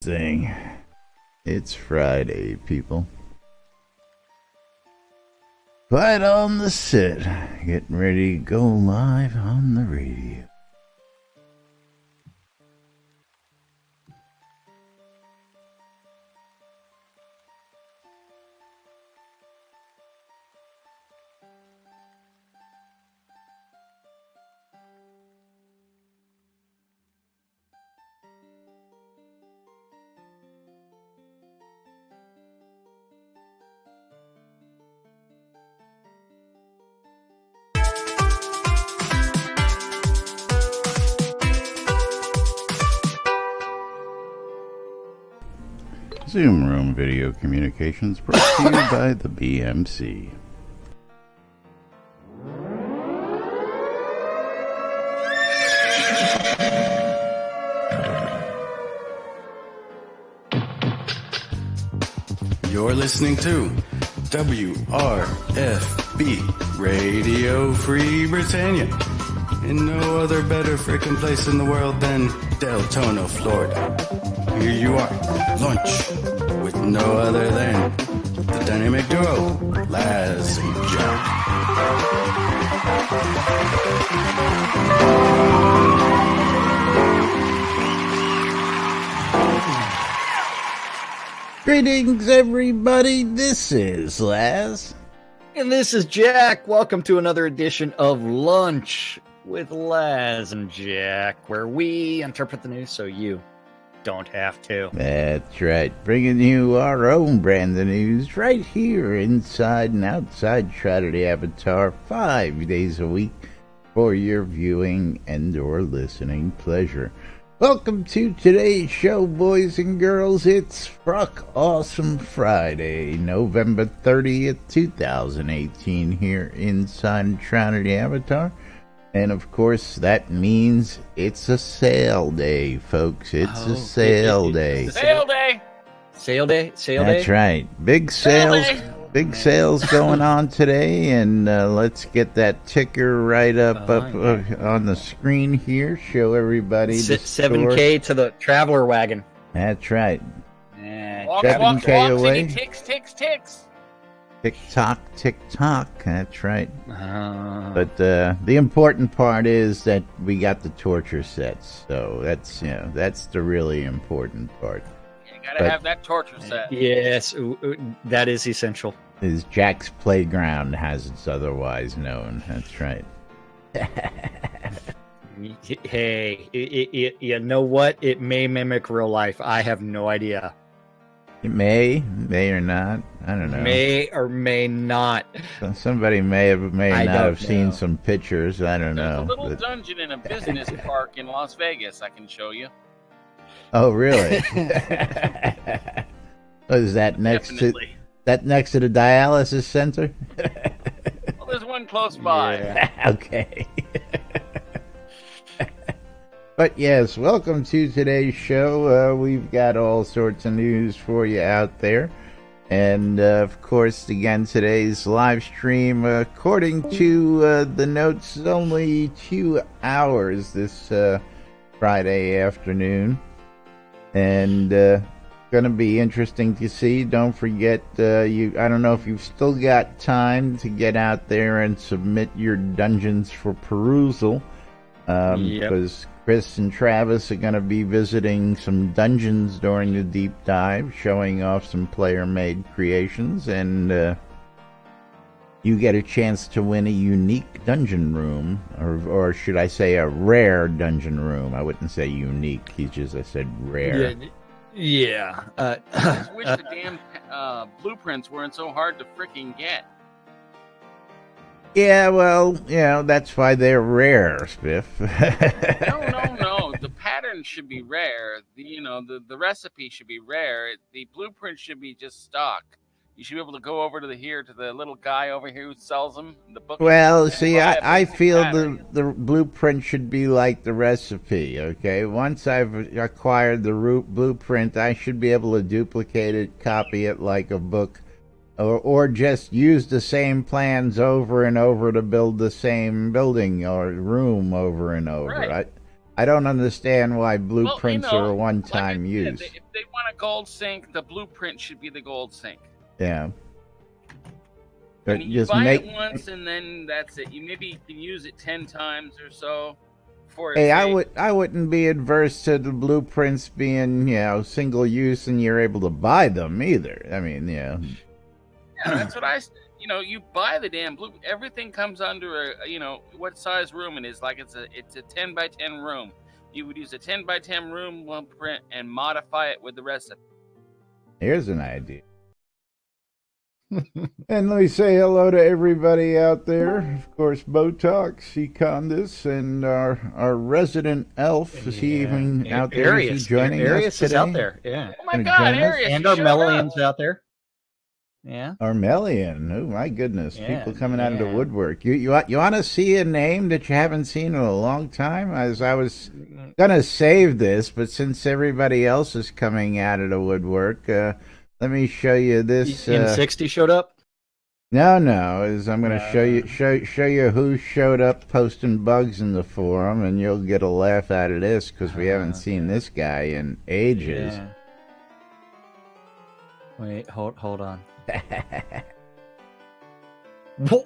thing. It's Friday, people. Quiet on the set. Getting ready to go live on the radio. Zoom Room Video Communications brought to you by the BMC. You're listening to WRFB Radio Free Britannia. In no other better frickin' place in the world than Deltona, Florida. Here you are, lunch, with no other than the dynamic duo, Laz and Jack. Greetings, everybody. This is Laz. And this is Jack. Welcome to another edition of Lunch with Laz and Jack, where we interpret the news so you don't have to. That's right. Bringing you our own brand of news right here inside and outside Shroud Avatar 5 days a week for your viewing and or listening pleasure. Welcome to today's show, boys and girls. It's Fruck Awesome Friday, November 30th, 2018 here inside Shroud Avatar. And, of course, that means it's a sale day, folks. It's a sale day. Sale day! Sale day? Sale day? That's right. Big sales. Big sales going on today. And let's get that ticker right up on the screen here. Show everybody the 7K to the traveler wagon. That's right. Walk, 7K away. Ticks. Tick-tock, tick-tock. That's right. But the important part is that we got the torture sets. So that's, that's the really important part. You gotta have that torture set. Yes, that is essential. Is Jack's Playground, as it's otherwise known. That's right. Hey, you know what? It may mimic real life. I have no idea. It may or not. I don't know. May or may not. Somebody may not have seen some pictures. I don't know. There's a little dungeon in a business park in Las Vegas I can show you. Oh, really? Is that next to the dialysis center? Well, there's one close by. Yeah. Okay. But yes, welcome to today's show. We've got all sorts of news for you out there. And, of course, again, today's live stream, according to the notes, is only 2 hours this Friday afternoon. And going to be interesting to see. Don't forget, I don't know if you've still got time to get out there and submit your dungeons for perusal. Because Chris and Travis are going to be visiting some dungeons during the deep dive, showing off some player-made creations, and you get a chance to win a unique dungeon room, or should I say a rare dungeon room. I wouldn't say unique, I said rare. Yeah. I just wish the damn blueprints weren't so hard to freaking get. Yeah, well, that's why they're rare, Spiff. No. The pattern should be rare. The recipe should be rare. The blueprint should be just stock. You should be able to go over to the little guy over here who sells them. The book. Well, see, I feel the blueprint should be like the recipe, okay? Once I've acquired the blueprint, I should be able to duplicate it, copy it like a book, or just use the same plans over and over to build the same building or room over and over. Right. I don't understand why Well, blueprints are a one-time like I use. said, if they want a gold sink, the blueprint should be the gold sink. Yeah. I But mean, you buy it once and then that's it. You maybe can use it 10 times or so. Hey, I wouldn't be adverse to the blueprints being, single use and you're able to buy them either. I mean, Yeah, that's what I said. You buy the damn blue. Everything comes under what size room it is. Like it's a 10 by 10 room. You would use a 10 by 10 room blueprint and modify it with the recipe. Here's an idea. And let me say hello to everybody out there. Of course, Botox, Econdis, and our resident elf. Is he even out there? Arius. Is he joining Arius us today? is out there. Yeah. Oh my God, Arius! And our Melian's out there. Yeah. Armelian. Oh my goodness. Yeah, People coming out of the woodwork. You want to see a name that you haven't seen in a long time? As I was gonna save this, but since everybody else is coming out of the woodwork, let me show you this. M60 showed up? No, I'm gonna show you who showed up posting bugs in the forum, and you'll get a laugh out of this because we haven't seen this guy in ages. Yeah. Wait, hold on.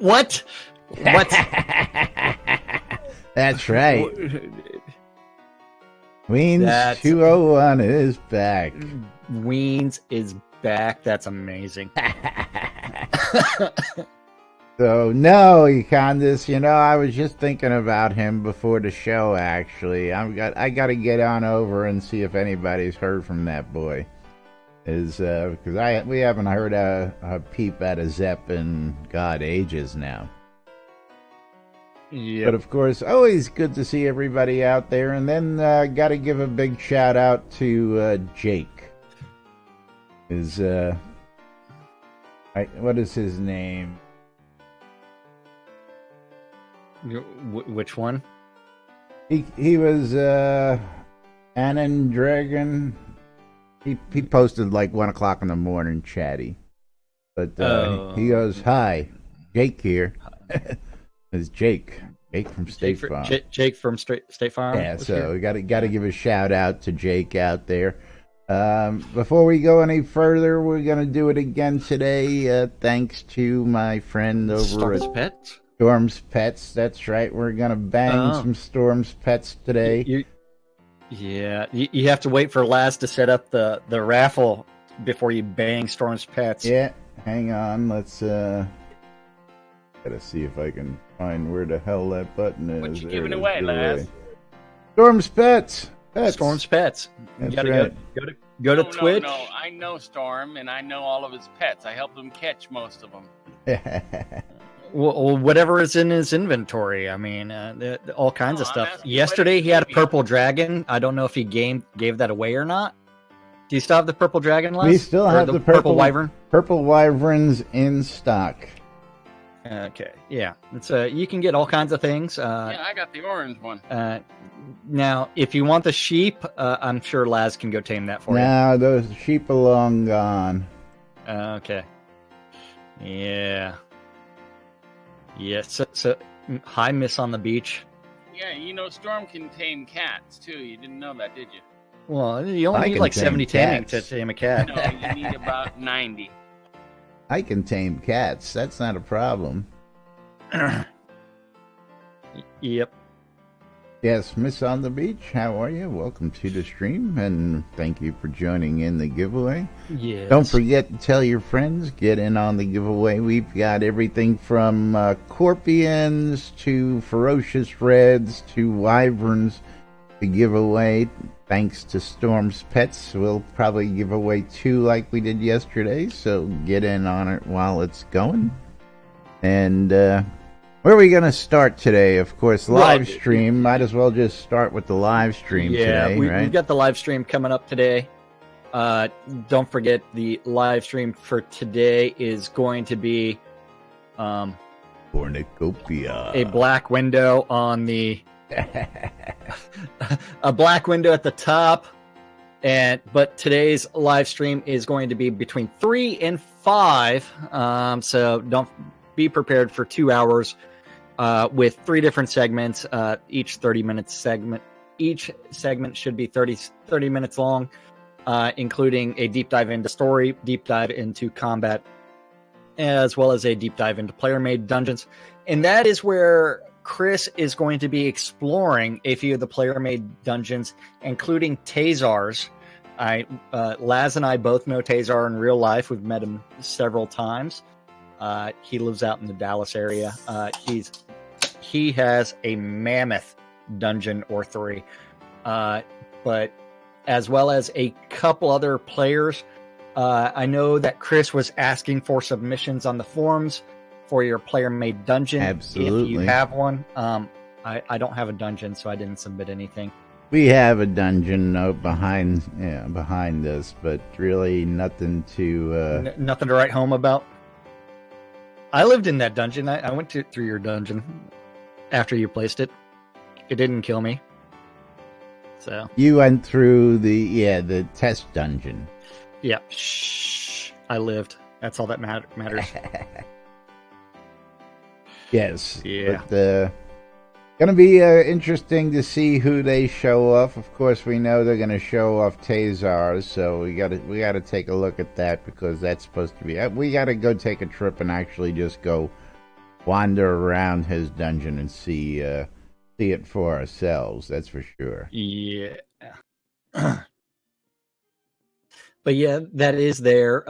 What? What? That's right. Weens 201 is back. Weens is back. That's amazing. So, no, Econdis, I was just thinking about him before the show, actually. I got to get on over and see if anybody's heard from that boy. Because we haven't heard a peep out of Zepp in, God, ages now. Yep. But, of course, always good to see everybody out there. And then got to give a big shout-out to Jake. What is his name? Which one? He was Anon Dragon. He posted like 1 o'clock in the morning, chatty. But he goes, "Hi, Jake here." It's Jake from State Farm. Jake from State Farm. Yeah, so we got to give a shout out to Jake out there. Before we go any further, we're gonna do it again today. Thanks to my friend over at Pets. Storm's Pets. That's right. We're gonna bang some Storm's Pets today. You have to wait for Laz to set up the raffle before you bang Storm's Pets. Yeah, hang on. Let's gotta see if I can find where the hell that button is. What you giving away, Laz? Storm's Pets. Storm's Pets. You That's gotta right. go to Twitch. No, I know Storm, and I know all of his pets. I helped him catch most of them. Well, whatever is in his inventory. I mean, all kinds of stuff. Yesterday he had a purple dragon. I don't know if he gave that away or not. Do you still have the purple dragon, Les? We still have the purple wyvern. Purple wyverns in stock. Okay, yeah. It's you can get all kinds of things. Yeah, I got the orange one. Now, if you want the sheep, I'm sure Laz can go tame that for you. Now those sheep are long gone. Okay. Yeah. Yes. So hi, Miss on the Beach. Yeah, Storm can tame cats too. You didn't know that, did you? Well, you only need like 70 taming to tame a cat. No, you need about 90. I can tame cats. That's not a problem. Yep. Yes, Miss on the Beach, how are you? Welcome to the stream, and thank you for joining in the giveaway. Yes. Don't forget to tell your friends, get in on the giveaway. We've got everything from Corpians to Ferocious Reds to Wyverns to give away. Thanks to Storm's Pets, we'll probably give away 2 like we did yesterday, so get in on it while it's going. And where are we going to start today? Of course, live stream. Might as well just start with the live stream today, right? We've got the live stream coming up today. Don't forget, the live stream for today is going to be Cornucopia. A black window on the... a black window at the top. But today's live stream is going to be between 3 and 5. So don't be prepared for 2 hours with 3 different segments, each 30-minute segment. each segment should be 30 minutes long, including a deep dive into story, deep dive into combat, as well as a deep dive into player-made dungeons. And that is where Chris is going to be exploring a few of the player-made dungeons, including Tazar's. Laz and I both know Tazar in real life. We've met him several times. He lives out in the Dallas area. He has a mammoth dungeon or three, but as well as a couple other players. I know that Chris was asking for submissions on the forums for your player-made dungeon. Absolutely. If you have one. I don't have a dungeon, so I didn't submit anything. We have a dungeon behind us, but really nothing to... Nothing to write home about? I lived in that dungeon. I went through your dungeon after you placed it. It didn't kill me. So you went through the test dungeon. Yeah. Shh. I lived. That's all that matters. Yes. Yeah. But, gonna be interesting to see who they show off. Of course, we know they're gonna show off Tazar, so we gotta take a look at that, because that's supposed to be. We gotta go take a trip and actually just go wander around his dungeon and see it for ourselves. That's for sure. Yeah. But yeah, that is there.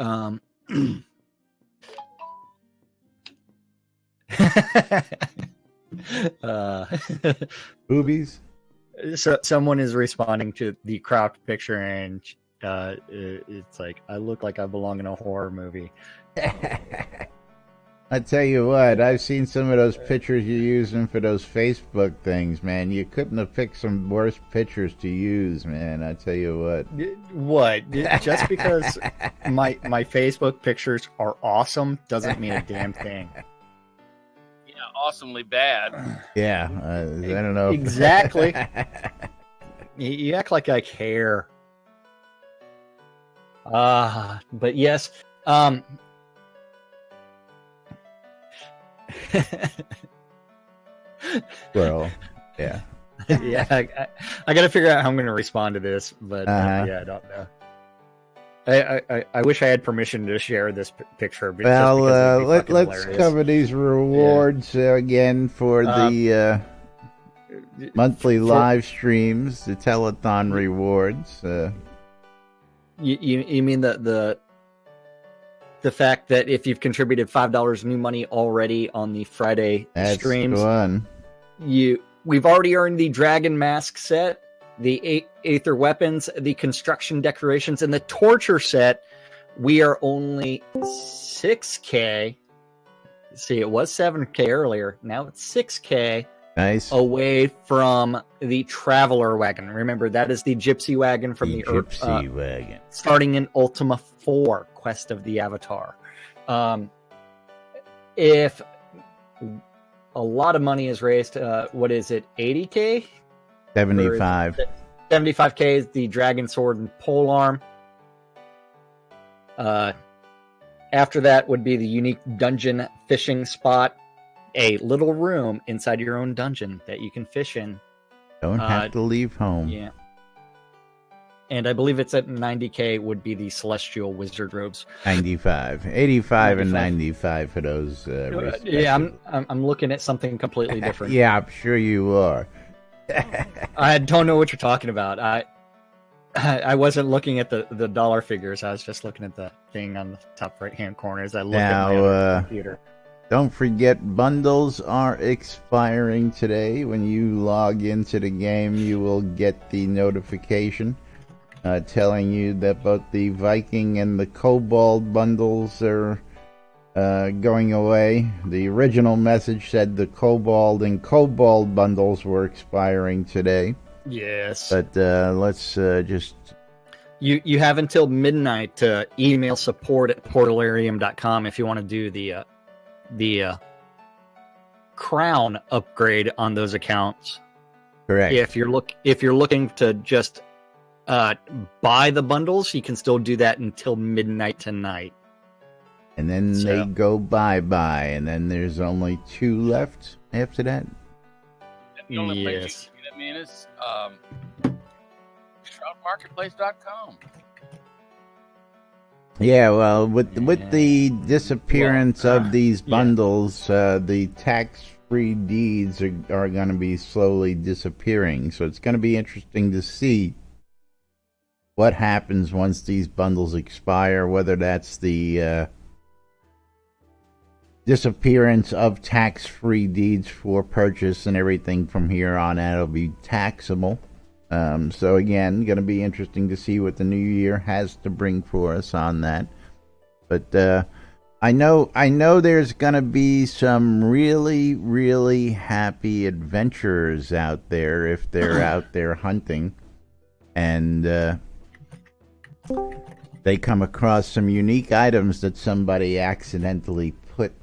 Boobies. So someone is responding to the cropped picture, and it's like, I look like I belong in a horror movie. I tell you what, I've seen some of those pictures you're using for those Facebook things, man. You couldn't have picked some worse pictures to use, man. I tell you what. What? Just because my Facebook pictures are awesome doesn't mean a damn thing. Yeah, awesomely bad. Yeah, I don't know. Exactly. You act like I care. But yes. Well, yeah. Yeah, I got to figure out how I'm going to respond to this, but yeah, I don't know. I wish I had permission to share this picture. But well, let's cover these rewards again for the monthly live streams, the telethon rewards. You mean the fact that if you've contributed $5 new money already on the Friday streams, fun. We've already earned the Dragon Mask set, the Aether Weapons, the Construction Decorations, and the Torture set. We are only 6K. See, it was 7K earlier. Now it's 6K. Nice. Away from the Traveler Wagon. Remember, that is the Gypsy Wagon from the Gypsy Wagon. Starting in Ultima 4, Quest of the Avatar. If a lot of money is raised, what is it, 80K? 75. 75K is the Dragon Sword and Polearm. After that would be the unique dungeon fishing spot. A little room inside your own dungeon that you can fish in. Don't have to leave home. Yeah. And I believe it's at 90K would be the Celestial Wizard Robes. 95. 85 and 95 for those. Yeah, I'm looking at something completely different. Yeah, I'm sure you are. I don't know what you're talking about. I wasn't looking at the dollar figures. I was just looking at the thing on the top right-hand corner as I look at my other computer. Don't forget, bundles are expiring today. When you log into the game, you will get the notification telling you that both the Viking and the Kobold bundles are going away. The original message said the Kobold and Kobold bundles were expiring today. Yes. But let's just... You have until midnight to email support@portalarium.com if you want to do the crown upgrade on those accounts. Correct. If you're looking to just buy the bundles, you can still do that until midnight tonight. And then they go bye-bye, and then there's only 2 left after that? The only place Yes. you can get them in is shroudmarketplace.com. Yeah, well, with the disappearance of these bundles, the tax-free deeds are going to be slowly disappearing. So it's going to be interesting to see what happens once these bundles expire, whether that's the disappearance of tax-free deeds for purchase and everything from here on out will be taxable. So again, going to be interesting to see what the new year has to bring for us on that. But I know there's going to be some really, really happy adventurers out there if they're out there hunting, and they come across some unique items that somebody accidentally put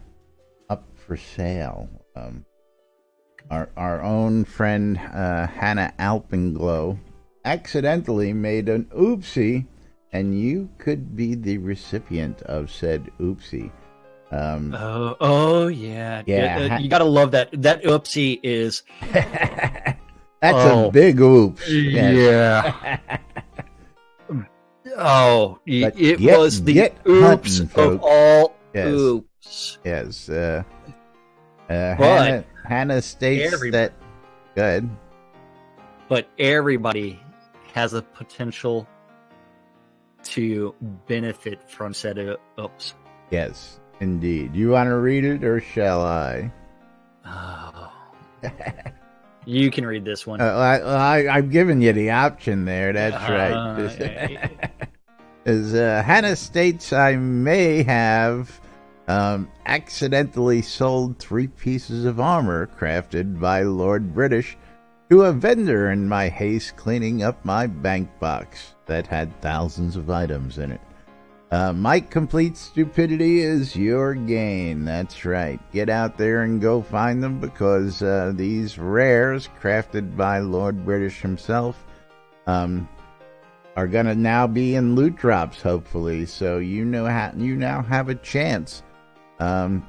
up for sale. Our own friend Hannah Alpenglow accidentally made an oopsie, and you could be the recipient of said oopsie. Yeah. You gotta love that. That oopsie is. That's a big oops. Yeah. It was the oops hunting, of all yes. oops. Yes. But Hannah states that. Good. But everybody has a potential to benefit from said oops. Yes, indeed. You want to read it, or shall I? Oh. You can read this one. I've given you the option there. That's right. As Hannah states, I may have accidentally sold 3 pieces of armor crafted by Lord British to a vendor in my haste cleaning up my bank box that had thousands of items in it. My complete stupidity is your gain. That's right. Get out there and go find them, because these rares crafted by Lord British himself are going to now be in loot drops, hopefully. So you now have a chance to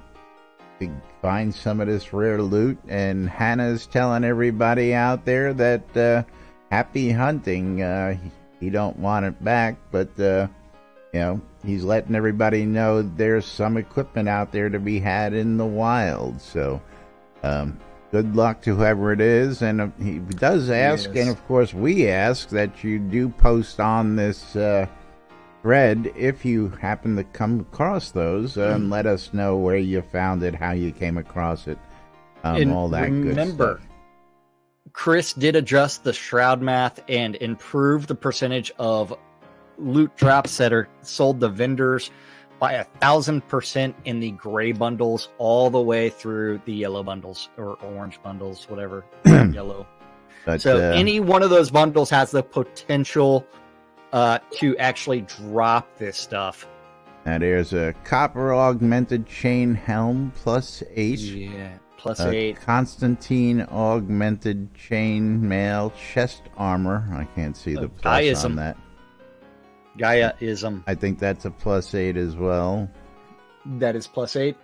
find some of this rare loot. And Hannah's telling everybody out there that happy hunting. He don't want it back, but he's letting everybody know there's some equipment out there to be had in the wild. So good luck to whoever it is. And he does ask, and of course we ask, that you do post on this thread if you happen to come across those, and let us know where you found it, how you came across it, all that good stuff. Remember, Chris did adjust the Shroud math and improve the percentage of loot drops that are sold to vendors by 1,000% in the gray bundles all the way through the yellow bundles, or orange bundles, whatever. Yellow. But, so any one of those bundles has the potential to actually drop this stuff. Now there's a copper augmented chain helm +8. Yeah, +8. Constantine augmented chain mail chest armor. I can't see the plus on that. Gaia-ism. I think that's a +8 as well. That is +8.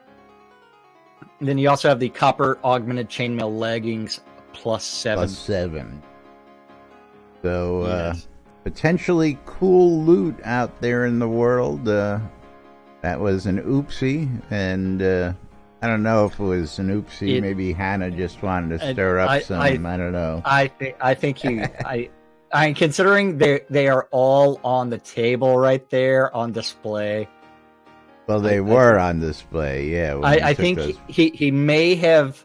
And then you also have the copper augmented chainmail leggings +7. +7. So yes. Potentially cool loot out there in the world. That was an oopsie, and I don't know if it was an oopsie. Maybe Hannah just wanted to stir up some. I don't know. I think I considering they are all on the table right there on display. Well, they were on display, yeah. I think he may have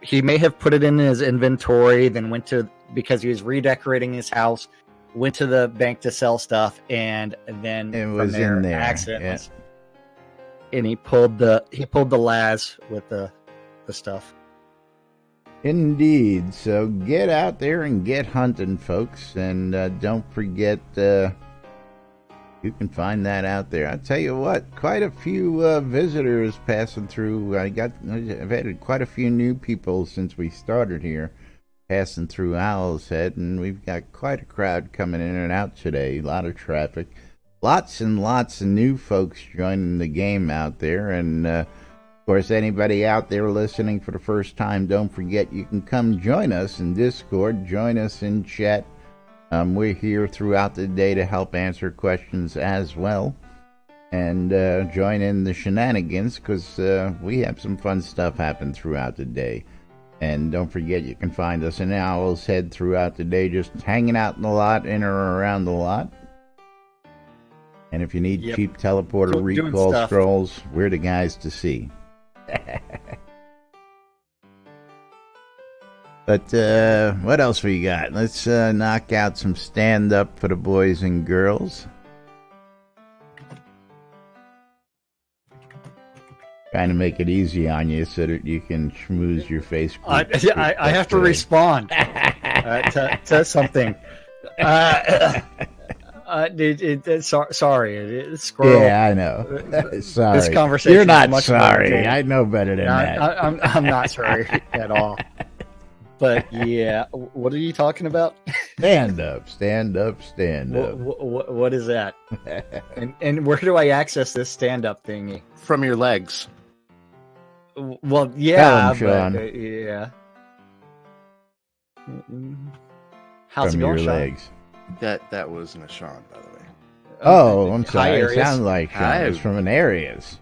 put it in his inventory, then went to, because he was redecorating his house, went to the bank to sell stuff, and then it was in there. Accident, and he pulled the Laz with the stuff. Indeed. So get out there and get hunting, folks, and don't forget. You can find that out there. I'll tell you what, quite a few visitors passing through. I've had quite a few new people since we started here, passing through Owl's Head, and we've got quite a crowd coming in and out today. A lot of traffic. Lots and lots of new folks joining the game out there, and Of course, anybody out there listening for the first time, don't forget you can come join us in Discord, join us in chat. We're here throughout the day to help answer questions as well. And join in the shenanigans, because we have some fun stuff happen throughout the day. And don't forget, you can find us in Owl's Head throughout the day, just hanging out in the lot, in or around the lot. And if you need cheap teleporter recall scrolls, we're the guys to see. But what else we got? Let's knock out some stand-up for the boys and girls. Trying to make it easy on you so that you can schmooze your face. I have to respond to something. Sorry, squirrel. Yeah, I know. Sorry. This conversation. You're not sorry. I know better than that. I'm not sorry at all. But yeah, what are you talking about? Stand up. What is that? and where do I access this stand up thingy? From your legs. Well, yeah, Sean. Yeah. How's From it going, your Sean? legs. That wasn't a Sean, by the way. Oh, I'm sorry. It Arius. sounded like Sean. It's from an Arius.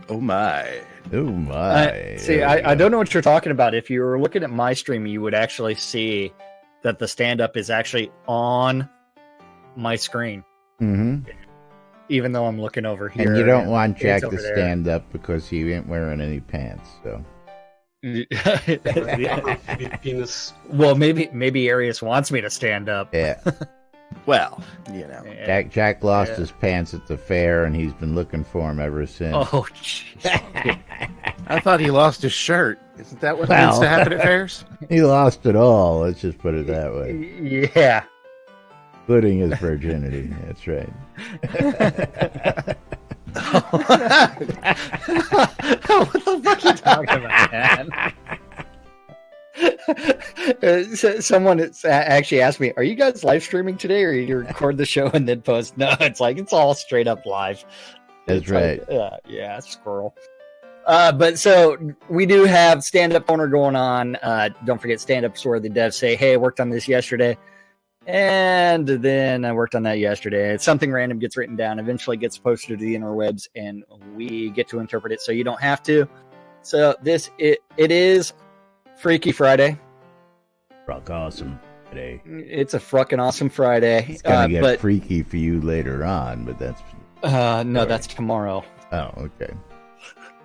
Oh my. Oh my. See, I don't know what you're talking about. If you were looking at my stream, you would actually see that the stand-up is actually on my screen. Mm-hmm. Even though I'm looking over here. And you don't want Jack over to there. stand up because he ain't wearing any pants, so. Penis. Well, maybe Arius wants me to stand up. Yeah. Well, you know. Jack lost his pants at the fair, and he's been looking for him ever since. Oh, jeez. I thought he lost his shirt. Isn't that what tends to happen at fairs? He lost it all, let's just put it that way. Yeah. Including his virginity, that's right. What the fuck are you talking about, man? Someone actually asked me, are you guys live streaming today, or you record the show and then post? No, it's all straight up live. That's right. Yeah, squirrel. But so we do have stand-up corner going on. Don't forget stand-up's where the devs say, hey, I worked on this yesterday. And then I worked on that yesterday. Something random gets written down, eventually gets posted to the interwebs, and we get to interpret it so you don't have to. So it is Freaky Friday. Rock awesome today. It's a fucking awesome Friday. It's gonna get freaky for you later on, but that's... no, that's tomorrow. Oh, okay.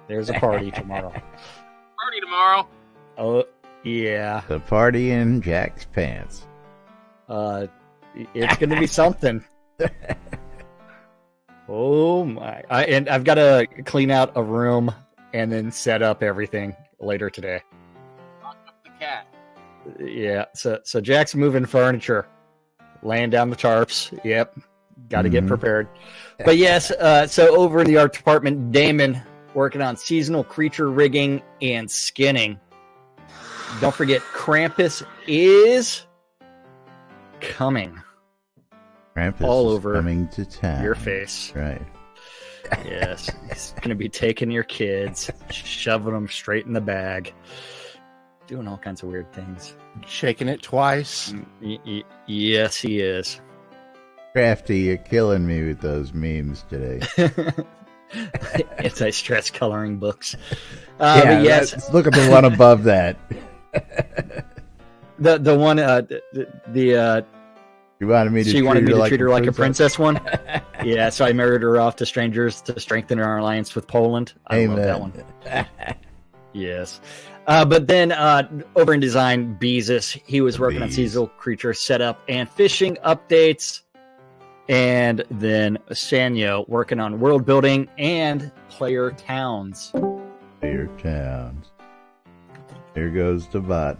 There's a party tomorrow. Party tomorrow. Oh, yeah. The party in Jack's pants. It's gonna be something. Oh my! And I've got to clean out a room and then set up everything later today. Lock up the cat. Yeah. So Jack's moving furniture, laying down the tarps. Yep. Got to get prepared. But yes. So over in the art department, Damon working on seasonal creature rigging and skinning. Don't forget, Krampus is coming. Krampus all is over coming to town. Your face. Right. Yes. He's going to be taking your kids, shoving them straight in the bag, doing all kinds of weird things. Shaking it twice. Yes, he is. Crafty, you're killing me with those memes today. Anti-stress coloring books. Yeah, but yes. Look at the one above that. The one, you wanted me to she wanted me to like treat her like a princess one. Yeah, so I married her off to strangers to strengthen our alliance with Poland. I love that one. Yes. But then over in design, Beezus, he was working on seasonal creature setup and fishing updates. And then Sanyo working on world building and player towns. Player towns. Here goes the bot.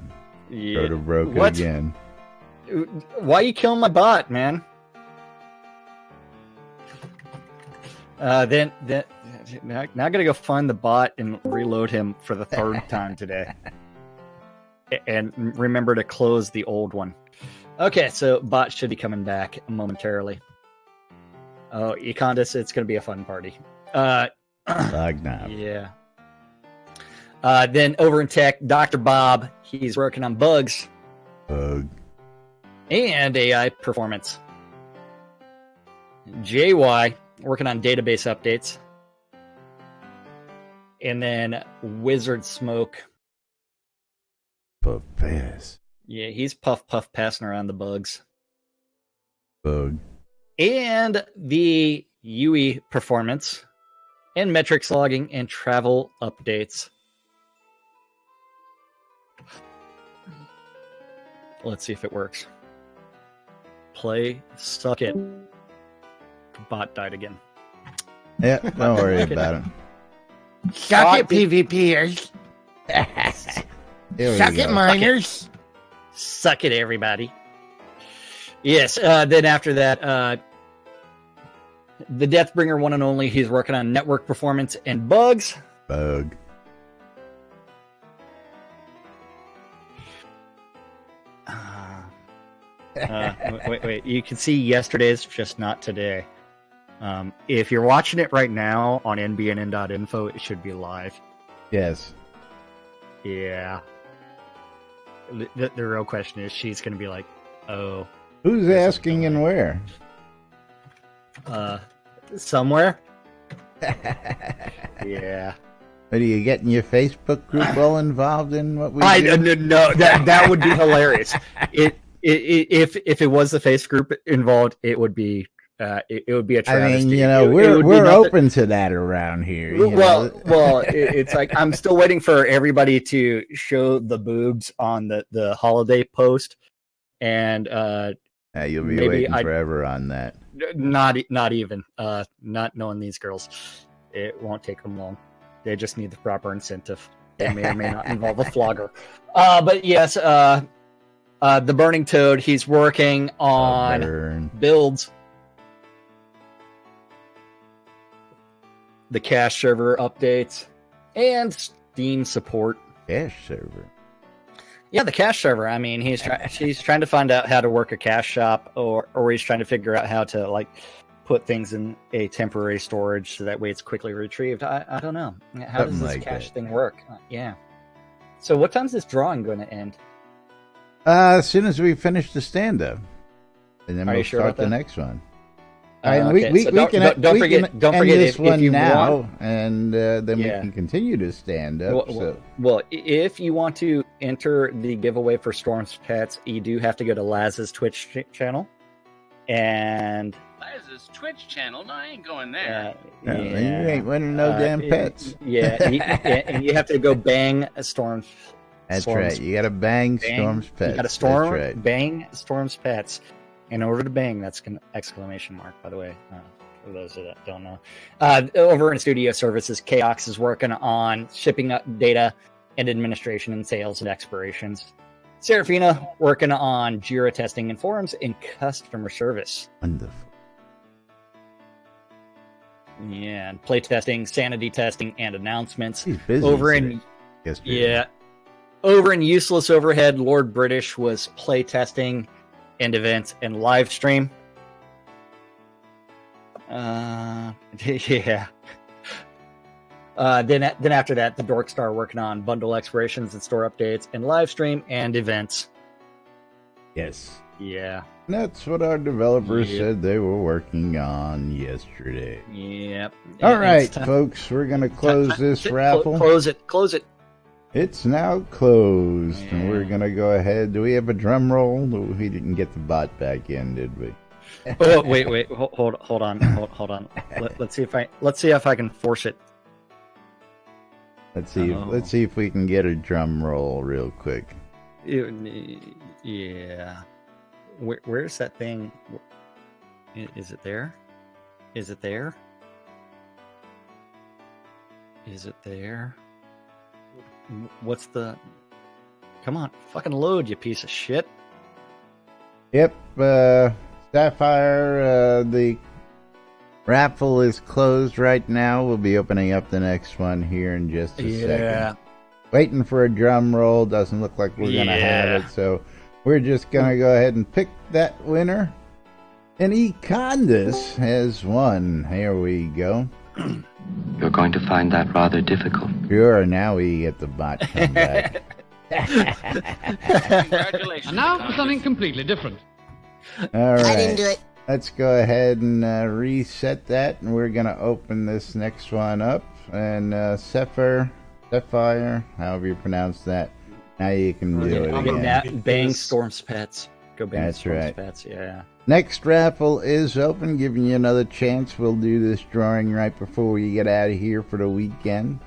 Yeah. Sort of broke it again. Why are you killing my bot, man? Then now I gotta go find the bot and reload him for the third time today. And remember to close the old one. Okay, so bot should be coming back momentarily. Oh, Econdis, it's gonna be a fun party. Log now. Yeah. Then over in tech, Dr. Bob, he's working on bugs Bug. and AI performance. JY, working on database updates. And then Wizard Smoke. Puff pass. Yeah, he's puff passing around the bugs. Bug. And the UE performance and metrics logging and travel updates. Let's see if it works. Play, suck it. Bot died again. Yeah, don't worry about it. Suck it, PvPers. Here we Suck go. it, miners. Suck it, everybody. Yes, then after that, the Deathbringer one and only, he's working on network performance and bugs. Bug. Wait. You can see yesterday's, just not today. If you're watching it right now on NBNN.info, it should be live. Yes. Yeah. The real question is, she's going to be like, oh. Who's asking and where? Somewhere? Yeah. Are you getting your Facebook group all involved in what we do? No, that would be hilarious. If it was the face group involved, it would be it would be a travesty. I mean, we're open to that around here. Well, it's like I'm still waiting for everybody to show the boobs on the holiday post, and you'll be waiting forever on that. Not even not knowing these girls, it won't take them long. They just need the proper incentive. They may or may not involve a flogger. But yes, the Burning Toad, he's working on builds. The cache server updates and Steam support. Cache server. Yeah, the cache server. I mean, he's trying to find out how to work a cache shop, or he's trying to figure out how to like put things in a temporary storage so that way it's quickly retrieved. I don't know. How does this cache thing work? Yeah. So what time's this drawing going to end? As soon as we finish the stand-up, and then Are we'll you sure start about the that? next one. Okay, We so can don't forget this if one you now, want, and then we can continue to stand up. Well, if you want to enter the giveaway for Storm's Pets, you do have to go to Laz's Twitch channel, and Laz's Twitch channel. No, I ain't going there. You ain't winning no damn pets. Yeah, and you have to go bang Storm's. That's right. You got to bang Storm's Pets. You got to bang Storm's Pets. In order to bang, that's an exclamation mark, by the way, for those that don't know. Over in Studio Services, Chaos is working on shipping up data and administration and sales and expirations. Serafina working on Jira testing and forums and customer service. Wonderful. Yeah, and play testing, sanity testing, and announcements. Over in Useless Overhead, Lord British was play testing and events and live stream. Yeah. Then after that, the Dorkstar working on bundle expirations and store updates and live stream and events. Yes. Yeah. That's what our developers said they were working on yesterday. Yep. All right, folks, we're going to close this raffle. Close it. It's now closed, and we're going to go ahead. Do we have a drum roll? We didn't get the bot back in, did we? Oh, wait. Hold on. Let's see if I can force it. Let's see if we can get a drum roll real quick. Yeah. Where's that thing? Is it there? Is it there? What's the... Come on, fucking load, you piece of shit. Yep, Sapphire, the raffle is closed right now. We'll be opening up the next one here in just a second. Waiting for a drum roll. Doesn't look like we're going to have it, so we're just going to go ahead and pick that winner. And Econdis has won. Here we go. You're going to find that rather difficult. Sure, now we get the bot come back. Congratulations. And now for something completely different. All right. I didn't do it. Let's go ahead and reset that, and we're going to open this next one up. And Sapphire, however you pronounce that, now you can do it again. Bang Storm's Pets. Go bang That's Storm's right. Pets, yeah. Next raffle is open, giving you another chance. We'll do this drawing right before we get out of here for the weekend.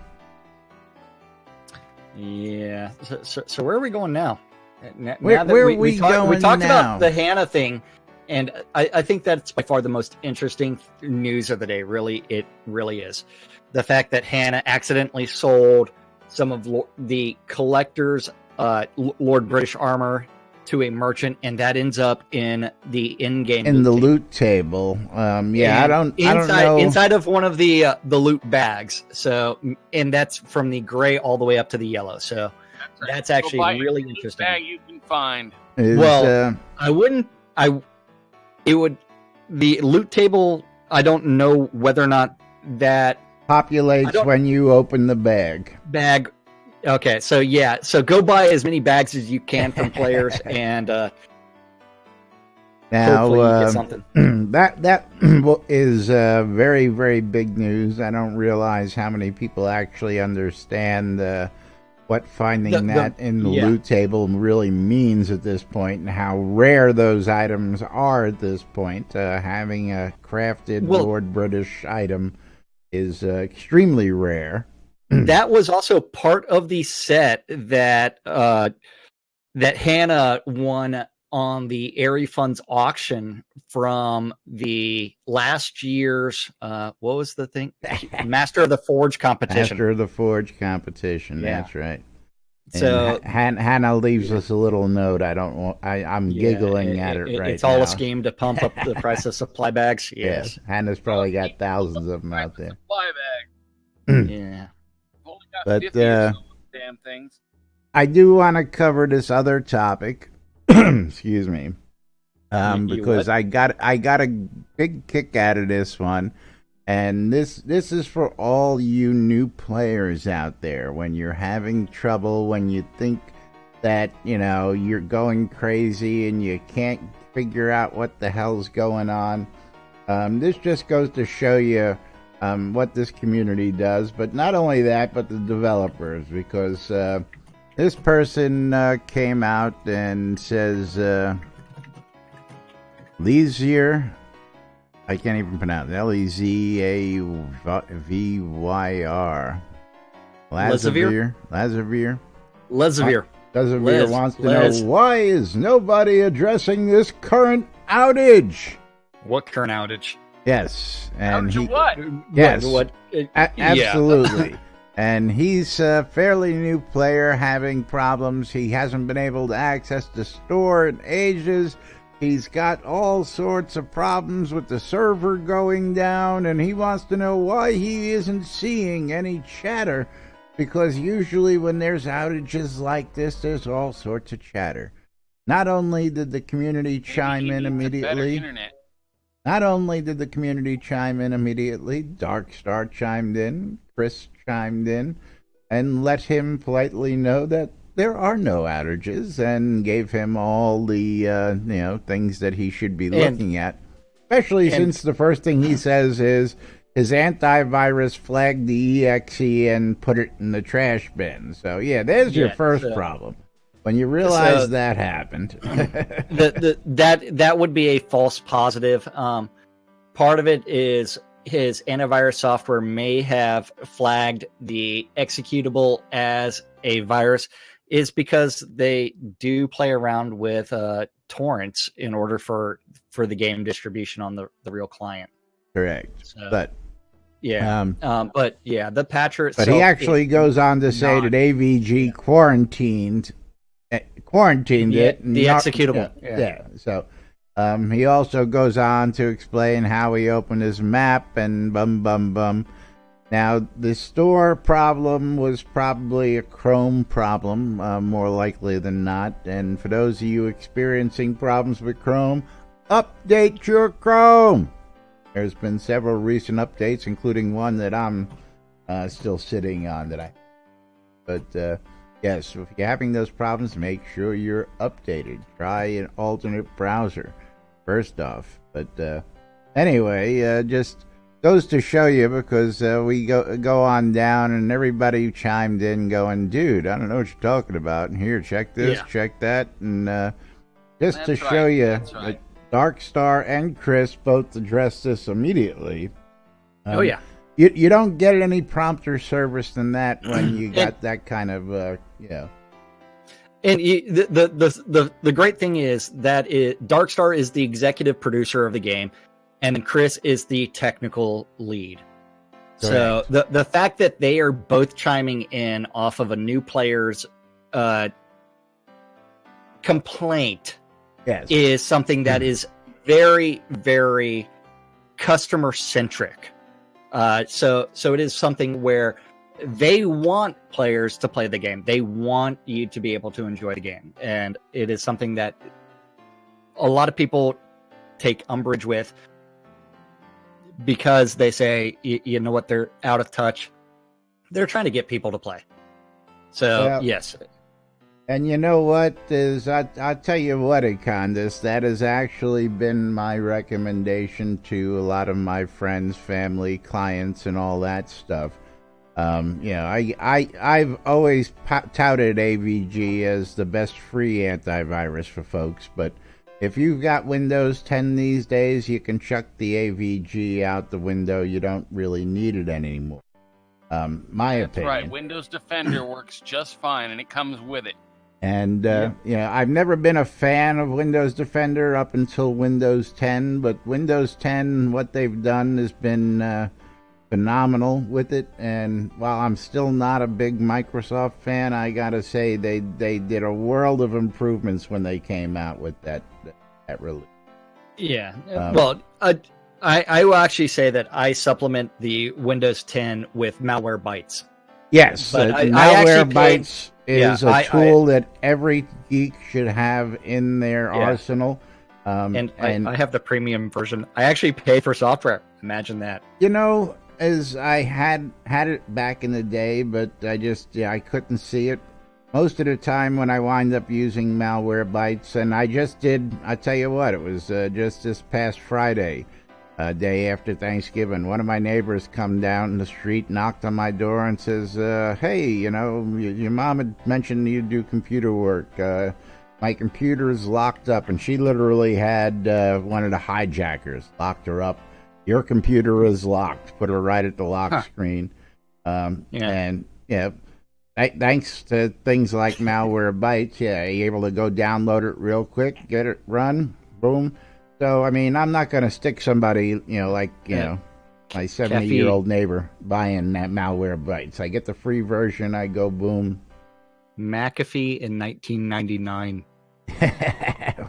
Yeah. So where are we going now? Where are we going We talked now? about the Hannah thing, and I think that's by far the most interesting news of the day. Really, it really is. The fact that Hannah accidentally sold some of the collector's Lord British armor to a merchant, and that ends up in the in-game loot table. I don't know. Inside of one of the loot bags. So, and that's from the gray all the way up to the yellow. So that's actually really interesting. Bag you can find. The loot table. I don't know whether or not that populates when you open the bag. Okay, so yeah, so go buy as many bags as you can from players, and now hopefully you get something. that is very, very big news. I don't realize how many people actually understand what finding that in the loot table really means at this point, and how rare those items are at this point. Having a crafted Lord British item is extremely rare. That was also part of the set that that Hannah won on the Airy Funds auction from the last year's what was the thing? Master of the Forge competition. Master of the Forge competition. Yeah. That's right. So Hannah leaves us a little note. I'm giggling at it right now. It's all a scheme to pump up the price of supply bags. Yes. Hannah's probably got thousands of them out there. Supply bag. Yeah. But damn things. I do want to cover this other topic. Excuse me. Because I got a big kick out of this one. And this is for all you new players out there. When you're having trouble, when you think that, you're going crazy and you can't figure out what the hell's going on. This just goes to show you what this community does. But not only that, but the developers. Because this person came out and says, Lezier, I can't even pronounce it. Lezavyr. Lezavyr wants to know, why is nobody addressing this current outage? What current outage? Yes. And what? Yes. Yeah. Absolutely. And he's a fairly new player having problems. He hasn't been able to access the store in ages. He's got all sorts of problems with the server going down, and he wants to know why he isn't seeing any chatter, because usually when there's outages like this, there's all sorts of chatter. Not only did the community chime in immediately, Darkstar chimed in, Chris chimed in, and let him politely know that there are no outages, and gave him all the things that he should be looking at, especially since the first thing he says is his antivirus flagged the exe and put it in the trash bin. So yeah, there's your first problem. When you realize that happened, that would be a false positive. Part of it is his antivirus software may have flagged the executable as a virus, is because they do play around with torrents in order for the game distribution on the real client. Correct. So, but the patcher itself. But he actually goes on to say that AVG quarantined it. The executable. Yeah. So he also goes on to explain how he opened his map and bum. Now, the store problem was probably a Chrome problem, more likely than not. And for those of you experiencing problems with Chrome, update your Chrome. There's been several recent updates, including one that I'm still sitting on. But yes, if you're having those problems, make sure you're updated. Try an alternate browser, first off. But anyway, just goes to show you, because we go on down, and everybody chimed in going, dude, I don't know what you're talking about. And here, check this, check that. And just to show you that Darkstar and Chris both addressed this immediately. Oh, yeah. You don't get any prompter service than that when you got that kind of, And the great thing is that Darkstar is the executive producer of the game, and then Chris is the technical lead. Correct. So the fact that they are both chiming in off of a new player's complaint is something that is very, very customer centric. So it is something where they want players to play the game. They want you to be able to enjoy the game. And it is something that a lot of people take umbrage with, because they say, you know what, they're out of touch. They're trying to get people to play. So, yes. And you know what is, I'll tell you what, Econdas, that has actually been my recommendation to a lot of my friends, family, clients, and all that stuff. I've always touted AVG as the best free antivirus for folks, but if you've got Windows 10 these days, you can chuck the AVG out the window. You don't really need it anymore. My opinion. That's right. Windows Defender works just fine, and it comes with it. And, I've never been a fan of Windows Defender up until Windows 10, but Windows 10, what they've done has been phenomenal with it. And while I'm still not a big Microsoft fan, I gotta say they did a world of improvements when they came out with that release. Yeah. Well, I will actually say that I supplement the Windows 10 with Malwarebytes. Yes, Malwarebytes is a tool that every geek should have in their arsenal. And I have the premium version. I actually pay for software. Imagine that. As I had it back in the day, but I couldn't see it most of the time when I wind up using Malwarebytes. And I tell you what, it was just this past Friday, day after Thanksgiving, one of my neighbors come down the street, knocked on my door and says, hey, your mom had mentioned you do computer work. My computer is locked up. And she literally had one of the hijackers locked her up. Your computer is locked. Put her right at the lock screen. And thanks to things like Malwarebytes, you're able to go download it real quick, get it run, boom. So, I mean, I'm not going to stick somebody, my 70-year-old neighbor buying that Malwarebytes. I get the free version, I go boom. McAfee in 1999.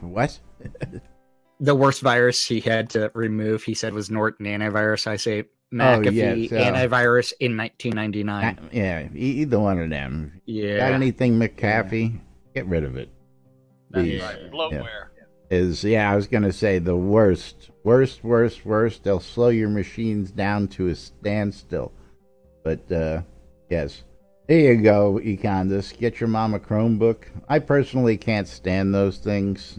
What? The worst virus he had to remove, he said, was Norton antivirus. I say McAfee antivirus in 1999. Either one of them. Yeah. Got anything McAfee? Get rid of it. That's right. Bloatware. I was going to say the worst. They'll slow your machines down to a standstill. But, yes. There you go, Econdas. Get your mom a Chromebook. I personally can't stand those things,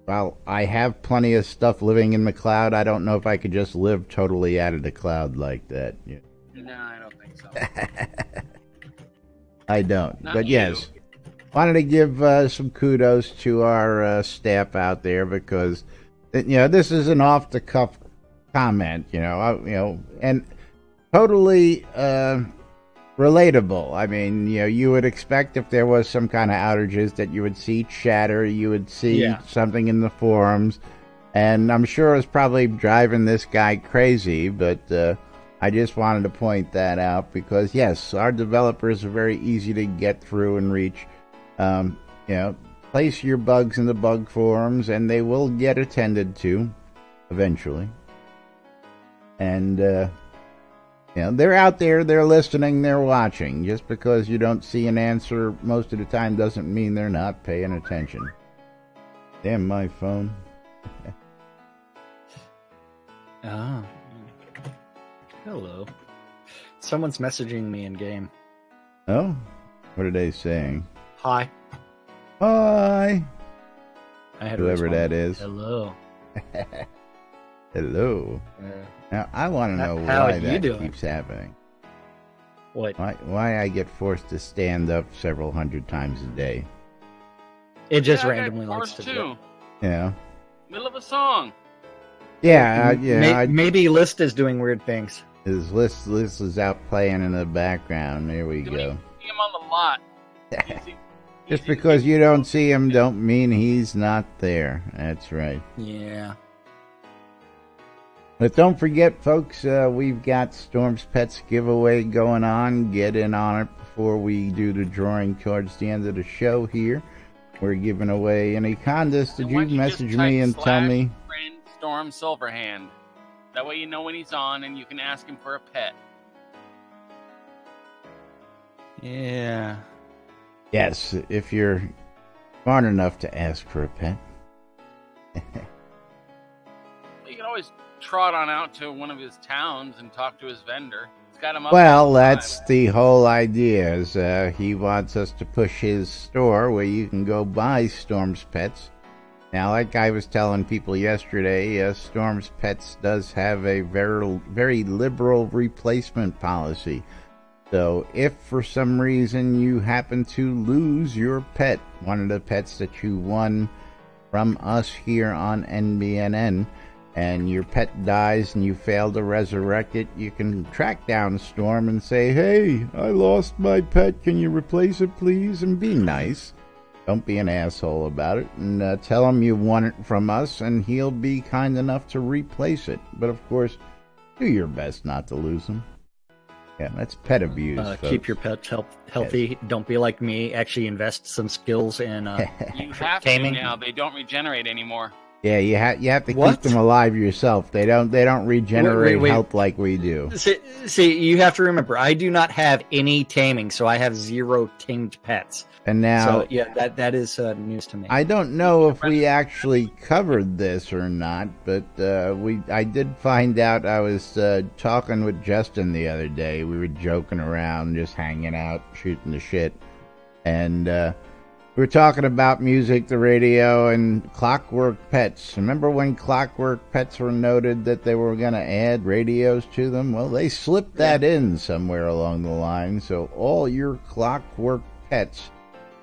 Well, I have plenty of stuff living in the cloud. I don't know if I could just live totally out of the cloud like that. No, I don't think so. I don't. But yes, wanted to give some kudos to our staff out there, because this is an off-the-cuff comment, and totally relatable. I mean, you would expect if there was some kind of outages that you would see chatter, you would see something in the forums, and I'm sure it's probably driving this guy crazy, but I just wanted to point that out, because yes, our developers are very easy to get through and reach. Place your bugs in the bug forums and they will get attended to eventually. And they're out there, they're listening, they're watching. Just because you don't see an answer most of the time doesn't mean they're not paying attention. Damn my phone. Ah. Hello. Someone's messaging me in game. Oh? What are they saying? Hi. Hi! I had to Whoever respond. that is. Hello. Hello. Now, I want to know How why you that doing? keeps happening. What? Why I get forced to stand up several hundred times a day. It just Yeah, I got randomly likes forced to do too. it. Yeah. Middle of a song. Yeah, Maybe List is doing weird things. his list is out playing in the background. There we Don't go. even see him on the lot. Easy- Just easy because to you get don't posted. see him don't mean he's not there. That's right. Yeah. But don't forget, folks, we've got Storm's Pets giveaway going on. Get in on it before we do the drawing towards the end of the show here. We're giving away any contests. Did And you why don't just message type me and tell me? /friend Storm Silverhand. That way you know when he's on and you can ask him for a pet. Yeah. Yes, if you're smart enough to ask for a pet. You can always trot on out to one of his towns and talk to his vendor. He's got him up. Well, all the time. that's the whole idea. Is he wants us to push his store where you can go buy Storm's Pets. Now, like I was telling people yesterday, Storm's Pets does have a very liberal replacement policy. So, if for some reason you happen to lose your pet, one of the pets that you won from us here on NBNN, and your pet dies and you fail to resurrect it, you can track down Storm and say, "Hey, I lost my pet. Can you replace it, please?" And be nice. Don't be an asshole about it. And tell him you won it from us, and he'll be kind enough to replace it. But, of course, do your best not to lose him. Yeah, that's pet abuse, folks. Keep your pets healthy. Yes. Don't be like me. Actually invest some skills in You have taming. to now. They don't regenerate anymore. Yeah, you have to What? keep them alive yourself. They don't regenerate Wait. health like we do. See, you have to remember, I do not have any taming, so I have 0 tamed pets. And now, So yeah, that is news to me. I don't know if we actually covered this or not, but I did find out. I was talking with Justin the other day. We were joking around, just hanging out, shooting the shit, and we were talking about music, the radio, and Clockwork Pets. Remember when Clockwork Pets were noted that they were going to add radios to them? Well, they slipped that in somewhere along the line, so all your Clockwork Pets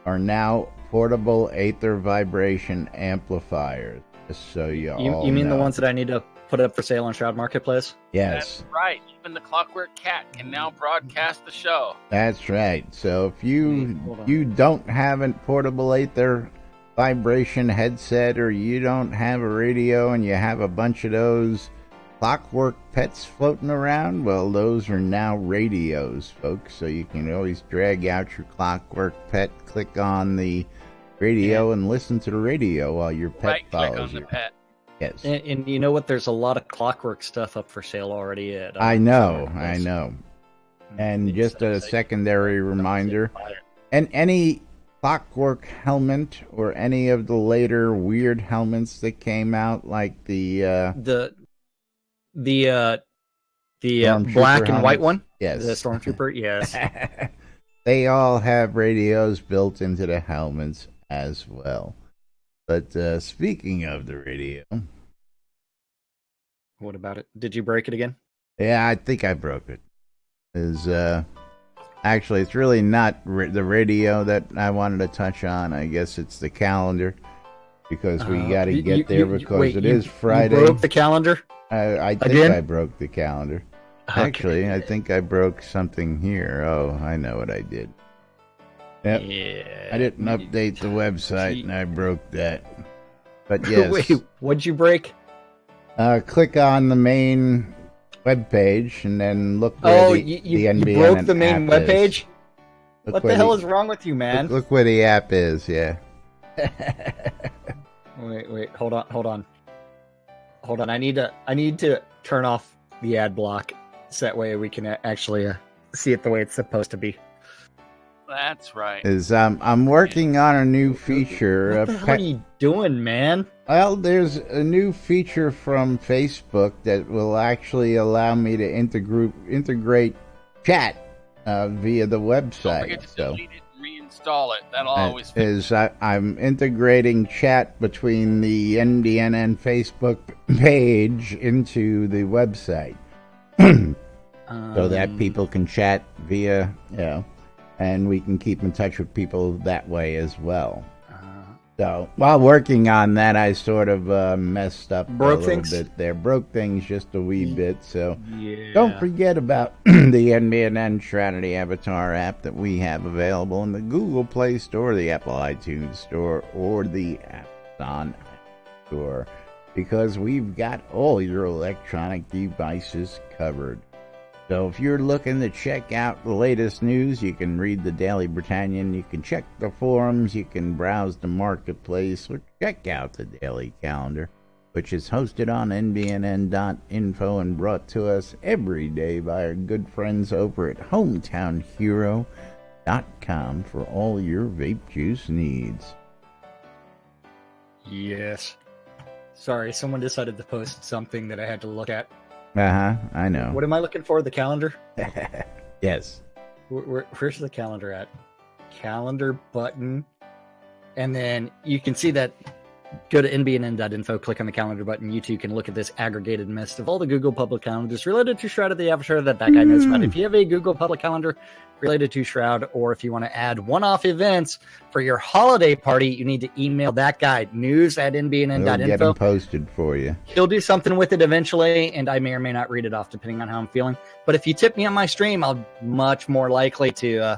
are now portable Aether vibration amplifiers. Just so you all you mean know. the ones that I need to put up for sale on Shroud Marketplace? Yes, That's right. Even the Clockwork Cat can now broadcast the show. that's right. So if Hold on. you don't have a portable Aether vibration headset, or you don't have a radio and you have a bunch of those Clockwork Pets floating around, well, those are now radios, folks. So you can always drag out your Clockwork Pet, click on the radio, and listen to the radio while your pet Right click follows on the you. pet. Yes, And you know what? There's a lot of Clockwork stuff up for sale already. At, I know, Shroud I Marketplace. know. And It's, just a it's like- secondary reminder, and any Clockwork helmet or any of the later weird helmets that came out, like the the Stormtrooper black and white helmets. one, Yes. the Stormtrooper. Yes. They all have radios built into the helmets as well. But speaking of the radio, What about it? Did you break it again? yeah, I think I broke it. Actually, it's really not the radio that I wanted to touch on. I guess it's the calendar, because we got to get there because wait, it is You Friday. broke the calendar? I think Again? I broke the calendar. Okay. Actually, I think I broke something here. Oh, I know what I did. Yep. Yeah. I didn't update the website, and I broke that. But yes, Wait, what'd you break? click on the main web page, and then look where the you NBNN broke the main app webpage? is. Look What where the hell is wrong with you, man? Look where the app is. Yeah. Wait, hold on. I need to turn off the ad block so that way we can actually see it the way it's supposed to be. That's right. Is I'm working on a new feature. What the hell are you doing, man? Well, there's a new feature from Facebook that will actually allow me to integrate chat via the Don't website. forget to delete it and reinstall it. That'll always fix I'm integrating chat between the NBNN Facebook page into the website, so that people can chat via, and we can keep in touch with people that way as well. So while working on that, I sort of messed up Broke a little things? bit there. Broke things just a wee bit. So Yeah. don't forget about the NBNN Shroud Avatar app that we have available in the Google Play Store, the Apple iTunes Store, or the Amazon Store, because we've got all your electronic devices covered. So if you're looking to check out the latest news, you can read the Daily Britannian, you can check the forums, you can browse the marketplace, or check out the daily calendar, which is hosted on nbnn.info and brought to us every day by our good friends over at hometownhero.com for all your vape juice needs. Yes. Sorry, someone decided to post something that I had to look at. I know. What am I looking for? The calendar? Yes. Where's the calendar at? Calendar button. And then you can see that. Go to nbnn.info, click on the calendar button. You too can look at this aggregated list of all the Google public calendars related to Shroud of the Avatar that guy knows about. If you have a Google public calendar related to Shroud, or if you want to add one-off events for your holiday party, you need to email that guy, news@nbnn.info. We'll get them posted for you. He'll do something with it eventually, and I may or may not read it off depending on how I'm feeling. But if you tip me on my stream, I'll much more likely to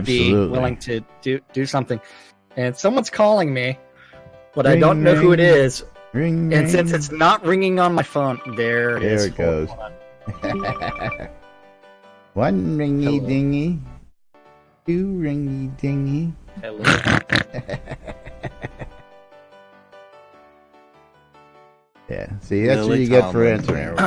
be willing to do something. And someone's calling me, but I don't know who it is. Ring, And since it's not ringing on my phone, there it goes. Hold on. One ringy dingy, two ringy dingy. Hello. Yeah, see, that's what you get for answering.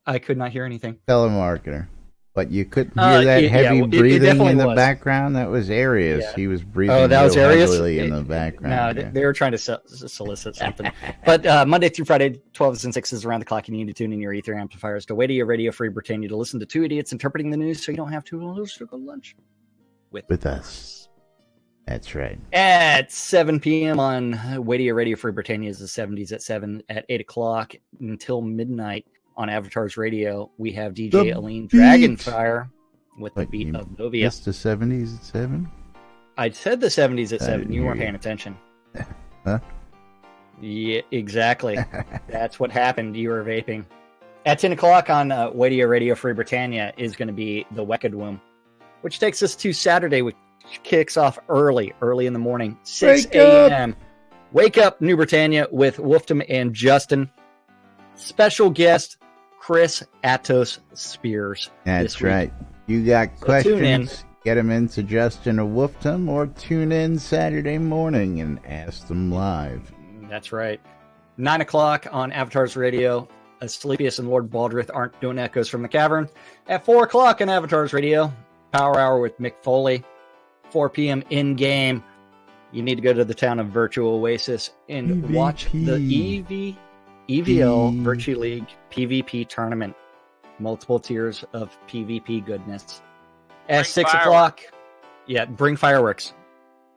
I could not hear anything. Telemarketer. But you couldn't hear that heavy breathing in the background? That was Arius. Yeah. He was breathing that was Arius? heavily in the background. No, they were trying to solicit something. But Monday through Friday, 12s and 6s around the clock, you need to tune in your ether amplifiers to Radio Radio Free Britannia to listen to two idiots interpreting the news so you don't have to lose to go to lunch with us. That's right. At 7 p.m. on Radio Free Britannia is the 70s at 7. At 8 o'clock until midnight on Avatar's Radio, we have DJ Aline Dragonfire with the beat of Novia. It's the 70s at 7? I said the 70s at 7. You weren't paying attention. Huh? Yeah, exactly. That's what happened. You were vaping. At 10 o'clock on Radio Free Britannia is going to be the Wicked Womb, which takes us to Saturday, which kicks off early in the morning, 6 a.m. Wake up, New Britannia, with Wolfdom and Justin. Special guest, Chris Atos Spears. That's right. You got questions, get them into Justin or Wolfdom, or tune in Saturday morning and ask them live. That's right. 9 o'clock on Avatar's Radio. Asclepius and Lord Baldrith aren't doing echoes from the cavern. At 4 o'clock on Avatar's Radio, Power Hour with Mick Foley. 4 p.m. in-game. You need to go to the town of Virtual Oasis and watch the EVL Virtue League PvP tournament. Multiple tiers of PvP goodness. At 6 o'clock, bring fireworks.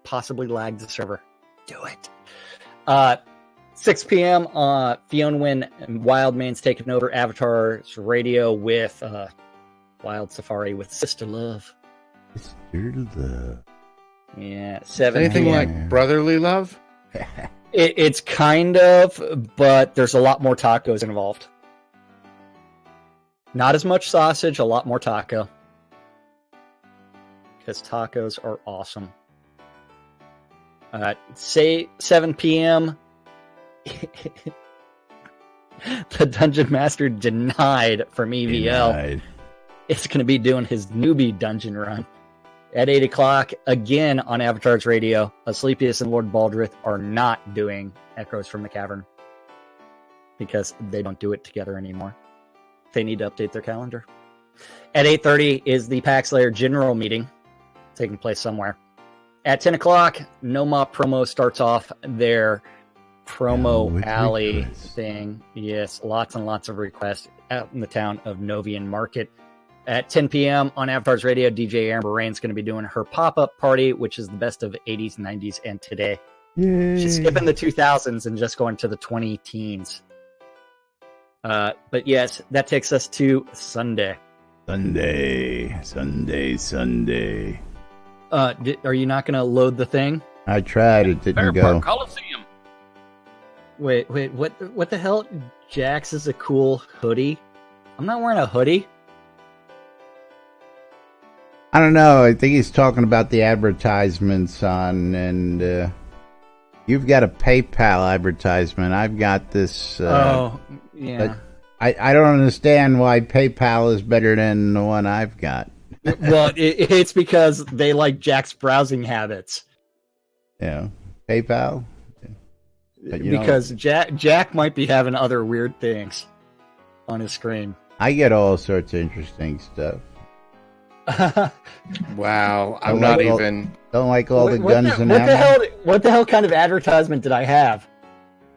Possibly lag the server. Do it. 6 p.m. Fiona Wynn and Wildman's taking over Avatar's Radio with Wild Safari with Sister Love. Sister Love. Yeah, 7 Anything like brotherly love? It's kind of, but there's a lot more tacos involved. Not as much sausage, a lot more taco. Because tacos are awesome. Say 7 p.m. The Dungeon Master denied from EVL. It's going to be doing his newbie dungeon run. At 8 o'clock, again on Avatar's Radio, Asclepius and Lord Baldrith are not doing Echoes from the Cavern because they don't do it together anymore. They need to update their calendar. At 8:30 is the Pax Lair General Meeting. taking place somewhere. At 10 o'clock, Noma Promo starts off their Promo Alley thing. Yes, lots and lots of requests out in the town of Novian Market. At 10 p.m. on Avatars Radio, DJ Amber Rain's going to be doing her pop-up party, which is the best of 80s, 90s, and today. Yay. She's skipping the 2000s and just going to the 20 teens. But yes, that takes us to Sunday. Sunday. Are you not going to load the thing? I tried. It didn't go. Fairpark Coliseum. Wait, what the hell? Jax is a cool hoodie. I'm not wearing a hoodie. I don't know. I think he's talking about the advertisements on, and you've got a PayPal advertisement. I've got this. Oh, yeah. I don't understand why PayPal is better than the one I've got. Well, it's because they like Jack's browsing habits. Yeah, PayPal. But because Jack might be having other weird things on his screen. I get all sorts of interesting stuff. Wow, I'm Don't not like even. Don't like all the guns and ammo. What the hell kind of advertisement did I have?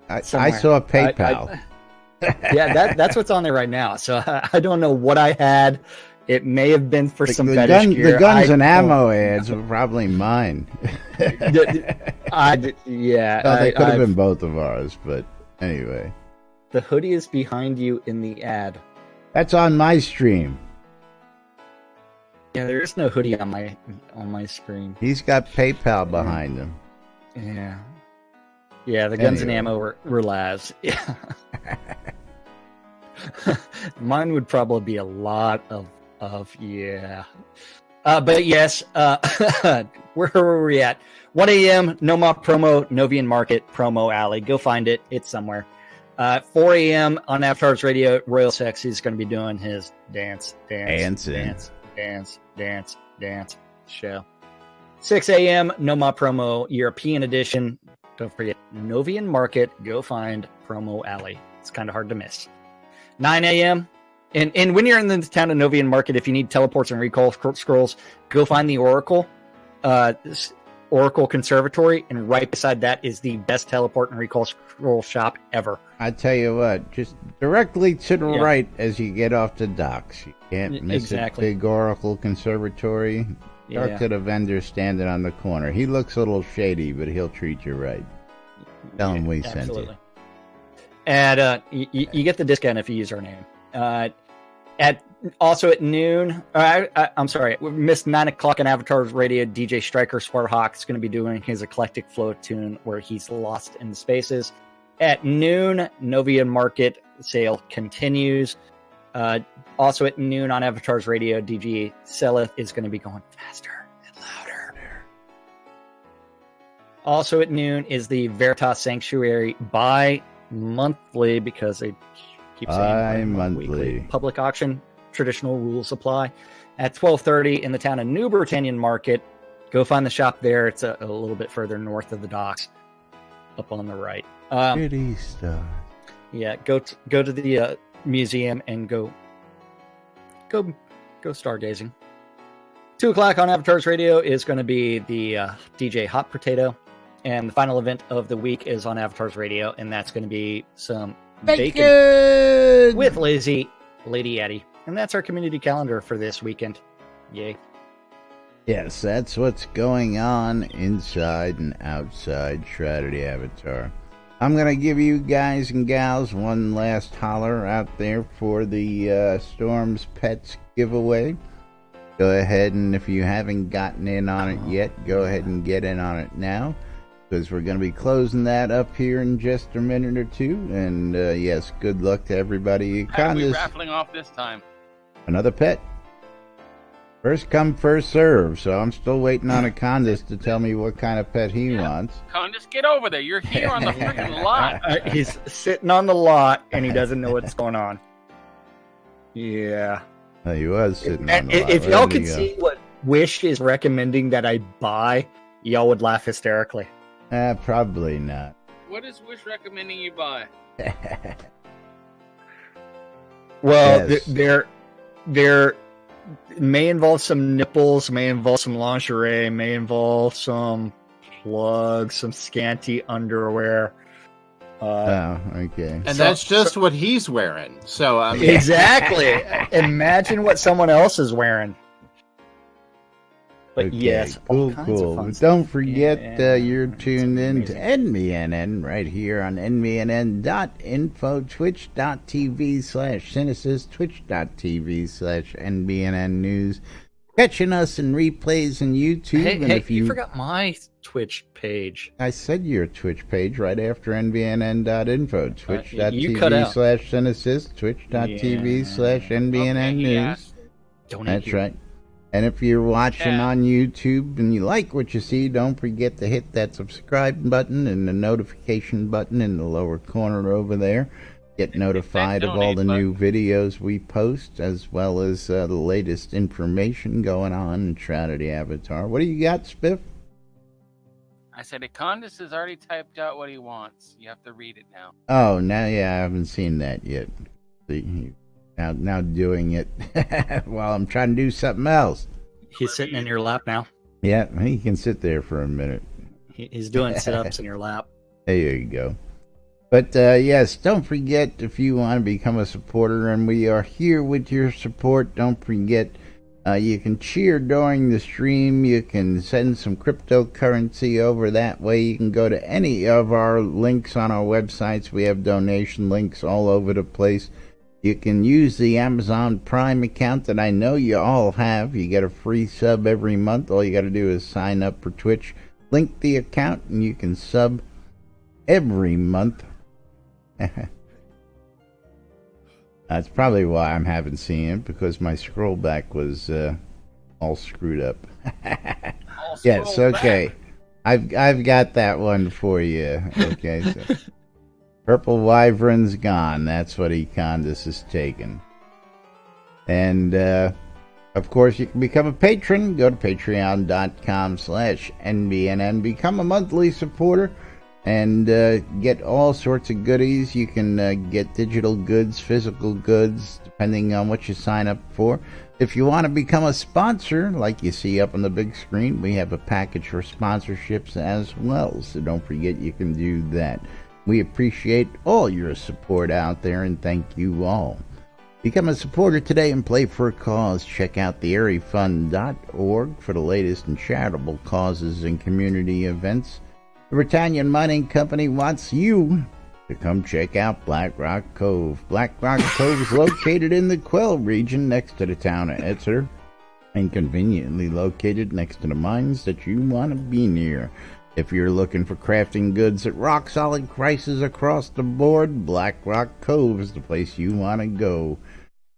I saw PayPal. Yeah, that's what's on there right now. So I don't know what I had. It may have been for some fetish gear. The guns and ammo ads were probably mine. Yeah, they could have been both of ours, but anyway. The hoodie is behind you in the ad. That's on my stream. Yeah, there is no hoodie on my screen. He's got PayPal behind him. Yeah, the guns and ammo were Laz. Yeah. Mine would probably be a lot of yeah. But yes, where were we at? 1 a.m. Noma Promo, Novian Market, Promo Alley. Go find it. It's somewhere. 4 a.m. on Avatars Radio, Royal Sexy is going to be doing his dance show. 6 a.m. Noma Promo, European Edition. Don't forget, Novian Market. Go find Promo Alley. It's kind of hard to miss. 9 a.m. And when you're in the town of Novian Market, if you need teleports and recall scrolls, go find the Oracle Conservatory, and right beside that is the best teleport and recall scroll shop ever. I tell you what, just directly to the right as you get off the docks. You can't miss it. Big Oracle Conservatory. Talk to the vendor standing on the corner. He looks a little shady, but he'll treat you right. Tell him we sent you. And you get the discount if you use our name. Also at noon, I'm sorry, we missed 9 o'clock on Avatars Radio. DJ Striker Sparhawk is going to be doing his eclectic flow tune where he's lost in the spaces. At noon, Novian Market sale continues. Also at noon on Avatars Radio, DJ Seleth is going to be going faster and louder. Also at noon is the Veritas Sanctuary bi-monthly, because they keep saying bi-monthly public auction. Traditional rules apply. At 12:30 in the town of New Britannian Market. Go find the shop there. It's a little bit further north of the docks, up on the right. Pretty stuff. Yeah, go to the museum and go stargazing. 2 o'clock on Avatars Radio is going to be the DJ Hot Potato, and the final event of the week is on Avatars Radio, and that's going to be some bacon with Lady Eddie. And that's our community calendar for this weekend. Yay. Yes, that's what's going on inside and outside Shroud Avatar. I'm going to give you guys and gals one last holler out there for the Storm's Pets giveaway. Go ahead, and if you haven't gotten in on it yet, go ahead and get in on it now, because we're going to be closing that up here in just a minute or two. And yes, good luck to everybody. How are we raffling off this time? Another pet. First come, first serve. So I'm still waiting on a Condis to tell me what kind of pet he wants. Condis, get over there. You're here on the freaking lot. He's sitting on the lot, and he doesn't know what's going on. Yeah. He was sitting on the lot. If y'all could see what Wish is recommending that I buy, y'all would laugh hysterically. Probably not. What is Wish recommending you buy? Well, Yes. they're may involve some nipples, may involve some lingerie, may involve some plugs, some scanty underwear. Okay. And that's just what he's wearing. So exactly. Imagine what someone else is wearing. But okay, yes, cool. But don't forget you're tuned in to NBNN right here on NBNN.info, twitch.tv/Cynesis, twitch.tv/NBNN News. Catching us in replays on YouTube. Hey, and if you forgot my Twitch page. I said your Twitch page right after NBNN.info, twitch.tv/Cynesis, twitch.tv/NBNN News. That's right. And if you're watching on YouTube and you like what you see, don't forget to hit that subscribe button and the notification button in the lower corner over there. Get notified of all the new videos we post, as well as the latest information going on in Shroud of the Avatar. What do you got, Spiff? I said, Econdas has already typed out what he wants. You have to read it now. Oh, now, yeah, I haven't seen that yet. See, now doing it while I'm trying to do something else. He's sitting in your lap now. Yeah, he can sit there for a minute. He's doing sit-ups in your lap. There you go. But yes, don't forget, if you want to become a supporter, and we are here with your support, don't forget you can cheer during the stream. You can send some cryptocurrency over that way. You can go to any of our links on our websites. We have donation links all over the place. You can use the Amazon Prime account that I know you all have. You get a free sub every month. All you got to do is sign up for Twitch, link the account, and you can sub every month. That's probably why I'm haven't seen it, because my scroll back was all screwed up. Yes, okay. I've got that one for you. Okay, so Purple Wyvern's gone. That's what Econdas has taken. And of course, you can become a patron. Go to patreon.com/NBNN. Become a monthly supporter and get all sorts of goodies. You can get digital goods, physical goods, depending on what you sign up for. If you want to become a sponsor, like you see up on the big screen, we have a package for sponsorships as well. So don't forget you can do that. We appreciate all your support out there, and thank you all. Become a supporter today and play for a cause. Check out theairyfund.org for the latest in charitable causes and community events. The Britannian Mining Company wants you to come check out Black Rock Cove. Black Rock Cove is located in the Quell region next to the town of Exeter, and conveniently located next to the mines that you want to be near. If you're looking for crafting goods at rock-solid prices across the board, Black Rock Cove is the place you want to go.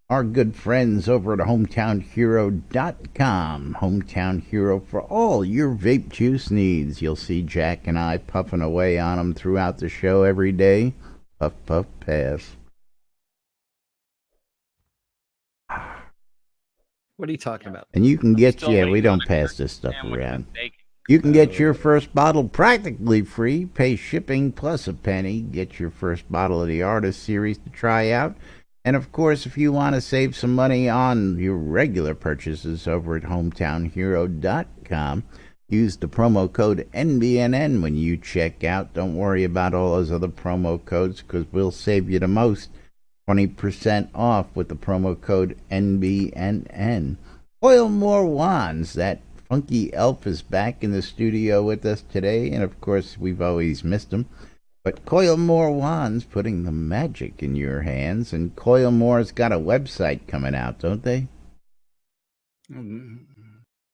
Our good friends over at HometownHero.com. Hometown Hero for all your vape juice needs. You'll see Jack and I puffing away on them throughout the show every day. Puff, puff, pass. What are you talking about? And you can get, we don't pass this stuff around. You can get your first bottle practically free, pay shipping plus a penny, get your first bottle of the Artist Series to try out. And of course, if you want to save some money on your regular purchases over at HometownHero.com, use the promo code NBNN when you check out. Don't worry about all those other promo codes, because we'll save you the most. 20% off with the promo code NBNN. Oil More Wands, that funky elf is back in the studio with us today, and of course we've always missed him. But Coil More Wands, putting the magic in your hands, and Coil More's got a website coming out, don't they? Yeah,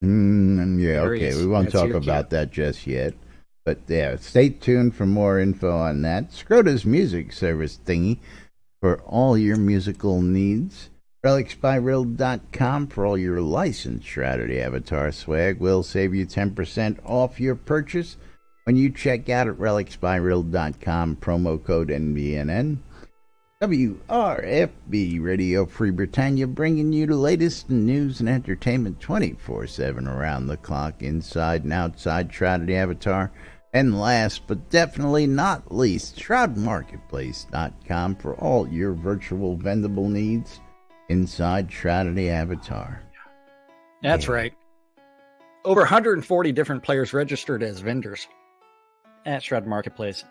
okay, we won't talk about that just yet. But yeah, stay tuned for more info on that. Scrota's music service thingy for all your musical needs. RelicsByRill.com for all your licensed Shroud of the Avatar swag. Will save you 10% off your purchase when you check out at RelicsByRill.com, promo code NBNN. WRFB Radio Free Britannia, bringing you the latest in news and entertainment 24/7 around the clock, inside and outside Shroud of the Avatar. And last but definitely not least, ShroudMarketplace.com for all your virtual vendable needs inside Shroud of the Avatar. That's right. Over 140 different players registered as vendors at Shroud Marketplace.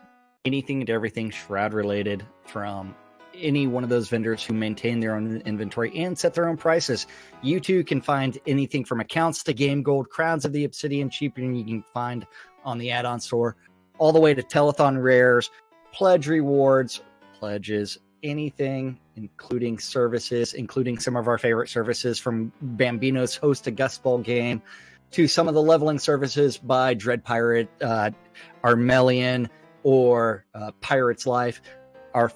Anything and everything Shroud related, from any one of those vendors who maintain their own inventory and set their own prices. You too can find anything from accounts to game gold, crowns of the obsidian cheaper than you can find on the add-on store, all the way to telethon rares, pledge rewards, pledges, anything, including services, including some of our favorite services from Bambino's host a guest ball game to some of the leveling services by Dread Pirate, Armelian, or Pirate's Life. It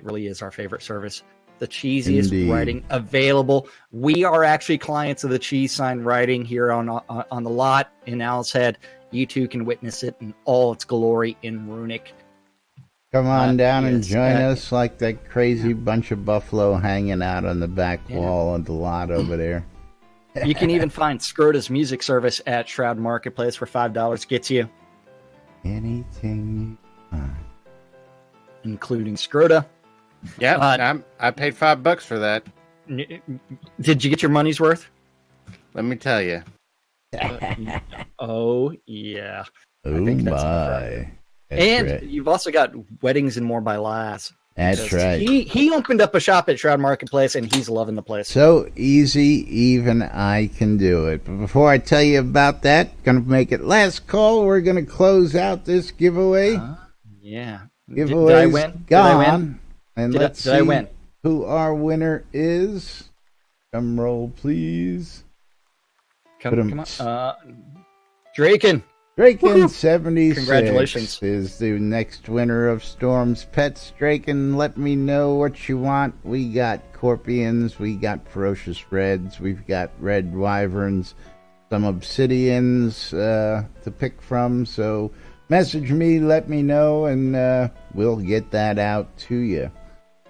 really is our favorite service. The cheesiest Indeed. writing available. We are actually clients of the cheese sign writing here on the lot in Owl's Head. You too can witness it in all its glory in Runic. Come on down and yes, join us like that crazy bunch of buffalo hanging out on the back wall of the lot over there. You can even find Scrota's music service at Shroud Marketplace for $5. Gets you anything you want. Including Scrota. Yeah, I paid $5 for that. Did you get your money's worth? Let me tell you. Oh, yeah. Oh, my. And right. you've also got Weddings and More by Lass. That's right. He opened up a shop at Shroud Marketplace, and he's loving the place. So easy, even I can do it. But before I tell you about that, going to make it last call. We're going to close out this giveaway. Yeah. Giveaway's did I win? gone. Did I win? And let's see I win? Who our winner is. Drum roll, please. Come on. Draken. Draken 76 Congratulations. is the next winner of Storm's Pets. Draken, let me know what you want. We got Corpians, we got Ferocious Reds, we've got Red Wyverns, some Obsidians to pick from. So message me, let me know, and we'll get that out to you.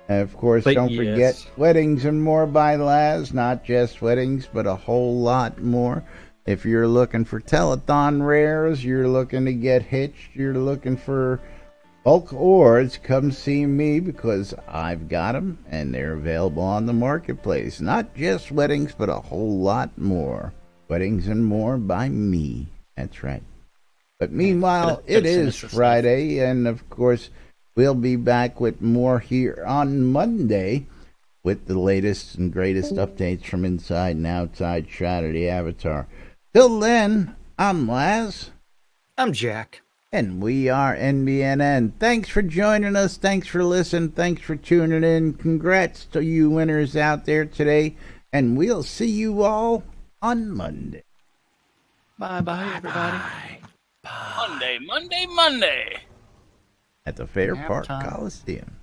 Of course, don't forget Weddings and More by Laz. Not just weddings, but a whole lot more. If you're looking for telethon rares, you're looking to get hitched, you're looking for bulk ores, come see me because I've got them and they're available on the marketplace. Not just weddings, but a whole lot more. Weddings and More by me. That's right. But meanwhile, it is Friday, and of course, we'll be back with more here on Monday with the latest and greatest updates from inside and outside Shroud of the Avatar. Till then, I'm Laz. I'm Jack. And we are NBNN. Thanks for joining us. Thanks for listening. Thanks for tuning in. Congrats to you winners out there today. And we'll see you all on Monday. Bye-bye, everybody. Monday. At the Fair Park Time. Coliseum.